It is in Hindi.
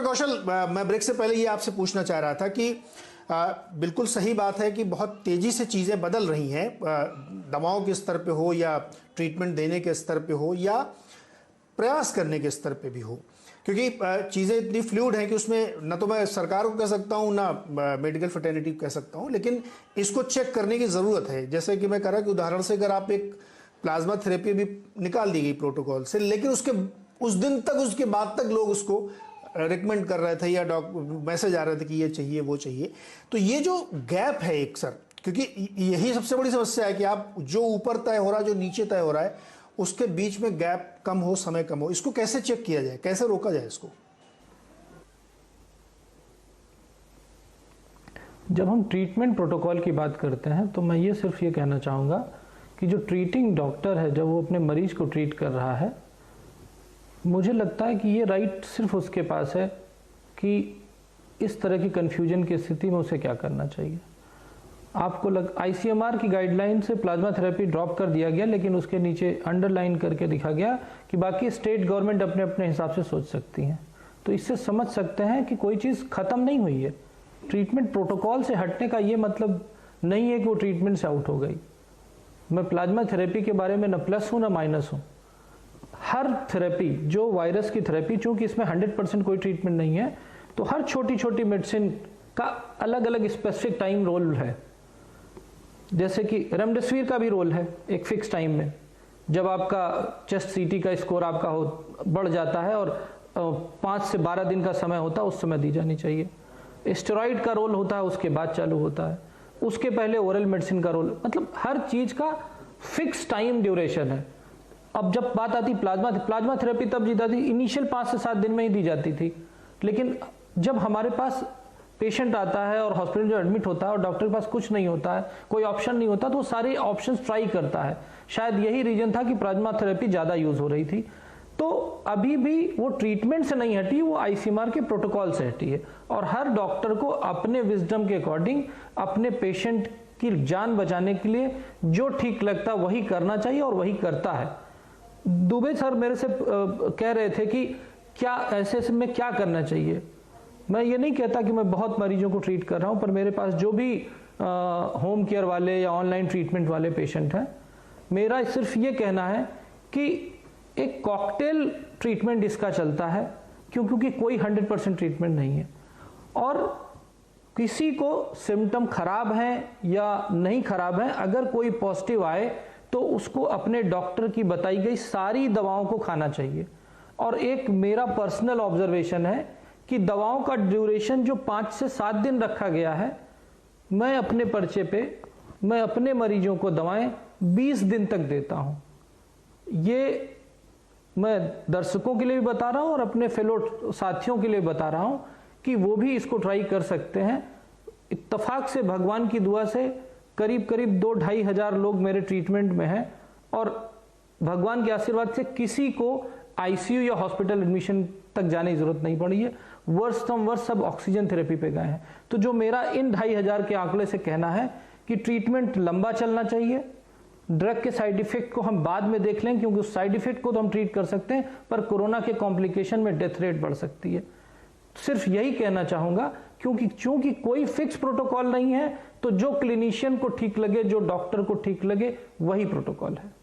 कौशल, मैं ब्रेक से पहले ये आपसे पूछना चाह रहा था कि बिल्कुल सही बात है कि बहुत तेज़ी से चीज़ें बदल रही हैं, दवाओं के स्तर पे हो या ट्रीटमेंट देने के स्तर पे हो या प्रयास करने के स्तर पे भी हो, क्योंकि चीज़ें इतनी फ्लूइड हैं कि उसमें न तो मैं सरकार को कह सकता हूँ ना मेडिकल फ्रेटर्निटी को कह सकता हूँ, लेकिन इसको चेक करने की ज़रूरत है। जैसे कि मैं कह रहा कि उदाहरण से अगर आप एक प्लाज्मा थेरेपी भी निकाल दी गई प्रोटोकॉल से, लेकिन उस दिन तक, उसके बाद तक लोग उसको रिकमेंड कर रहे थे या मैसेज आ रहे थे कि ये चाहिए वो चाहिए, तो ये जो गैप है एक सर, क्योंकि यही सबसे बड़ी समस्या है कि आप जो ऊपर तय हो रहा है, जो नीचे तय हो रहा है, उसके बीच में गैप कम हो, समय कम हो, इसको कैसे चेक किया जाए, कैसे रोका जाए इसको? जब हम ट्रीटमेंट प्रोटोकॉल की बात करते हैं तो मैं ये सिर्फ ये कहना चाहूँगा कि जो ट्रीटिंग डॉक्टर है, जब वो अपने मरीज को ट्रीट कर रहा है, मुझे लगता है कि ये राइट सिर्फ उसके पास है कि इस तरह की कन्फ्यूजन की स्थिति में उसे क्या करना चाहिए। आपको आईसीएमआर की गाइडलाइन से प्लाज्मा थेरेपी ड्रॉप कर दिया गया, लेकिन उसके नीचे अंडरलाइन करके दिखा गया कि बाकी स्टेट गवर्नमेंट अपने अपने हिसाब से सोच सकती हैं। तो इससे समझ सकते हैं कि कोई चीज़ ख़त्म नहीं हुई है। ट्रीटमेंट प्रोटोकॉल से हटने का ये मतलब नहीं है कि वो ट्रीटमेंट से आउट हो गई। मैं प्लाज्मा थेरेपी के बारे में न प्लस हूँ न माइनस हूँ। हर थेरेपी, जो वायरस की थेरेपी, चूँकि इसमें 100% कोई ट्रीटमेंट नहीं है, तो हर छोटी छोटी मेडिसिन का अलग अलग स्पेसिफिक टाइम रोल है। जैसे कि रेमडेसिविर का भी रोल है एक फिक्स टाइम में। जब आपका चेस्ट सीटी का स्कोर आपका बढ़ जाता है और 5 से 12 दिन का समय होता है, उस समय दी जानी चाहिए। स्टेरॉइड का रोल होता है, उसके बाद चालू होता है, उसके पहले ओरल मेडिसिन का रोल, मतलब हर चीज़ का फिक्स टाइम ड्यूरेशन है। अब जब बात आती प्लाज्मा थेरेपी तब दी जाती, इनिशियल 5 से 7 दिन में ही दी जाती थी, लेकिन जब हमारे पास पेशेंट आता है और हॉस्पिटल जो एडमिट होता है और डॉक्टर के पास कुछ नहीं होता है, कोई ऑप्शन नहीं होता, तो वो सारे ऑप्शंस ट्राई करता है। शायद यही रीजन था कि प्लाज्मा थेरेपी ज़्यादा यूज़ हो रही थी। तो अभी भी वो ट्रीटमेंट से नहीं हटी, वो आईसीएमआर के प्रोटोकॉल से हटी है। और हर डॉक्टर को अपने विजडम के अकॉर्डिंग अपने पेशेंट की जान बचाने के लिए जो ठीक लगता है वही करना चाहिए, और वही करता है। दुबे सर मेरे से कह रहे थे कि क्या ऐसे में क्या करना चाहिए। मैं ये नहीं कहता कि मैं बहुत मरीजों को ट्रीट कर रहा हूँ, पर मेरे पास जो भी होम केयर वाले या ऑनलाइन ट्रीटमेंट वाले पेशेंट हैं, मेरा सिर्फ ये कहना है कि एक कॉकटेल ट्रीटमेंट इसका चलता है, क्योंकि कोई 100% ट्रीटमेंट नहीं है। और किसी को सिम्टम खराब हैं या नहीं खराब हैं, अगर कोई पॉजिटिव आए तो उसको अपने डॉक्टर की बताई गई सारी दवाओं को खाना चाहिए। और एक मेरा पर्सनल ऑब्जर्वेशन है कि दवाओं का ड्यूरेशन जो 5 से 7 दिन रखा गया है, मैं अपने पर्चे पे मैं अपने मरीजों को दवाएं 20 दिन तक देता हूं। ये मैं दर्शकों के लिए भी बता रहा हूं और अपने फेलो साथियों के लिए बता रहा हूं कि वो भी इसको ट्राई कर सकते हैं। इत्तफाक से भगवान की दुआ से करीब 2-2.5 हज़ार लोग मेरे ट्रीटमेंट में हैं, और भगवान के आशीर्वाद से किसी को आईसीयू या हॉस्पिटल एडमिशन तक जाने की जरूरत नहीं पड़ी है। वर्ष सब ऑक्सीजन थेरेपी पे गए हैं। तो जो मेरा इन 2.5 हज़ार के आंकड़े से कहना है कि ट्रीटमेंट लंबा चलना चाहिए। ड्रग के साइड इफेक्ट को हम बाद में देख लें, क्योंकि उस साइड इफेक्ट को तो हम ट्रीट कर सकते हैं, पर कोरोना के कॉम्प्लिकेशन में डेथ रेट बढ़ सकती है। सिर्फ यही कहना चाहूंगा, क्योंकि चूंकि कोई फिक्स प्रोटोकॉल नहीं है, तो जो क्लिनिशियन को ठीक लगे, जो डॉक्टर को ठीक लगे, वही प्रोटोकॉल है।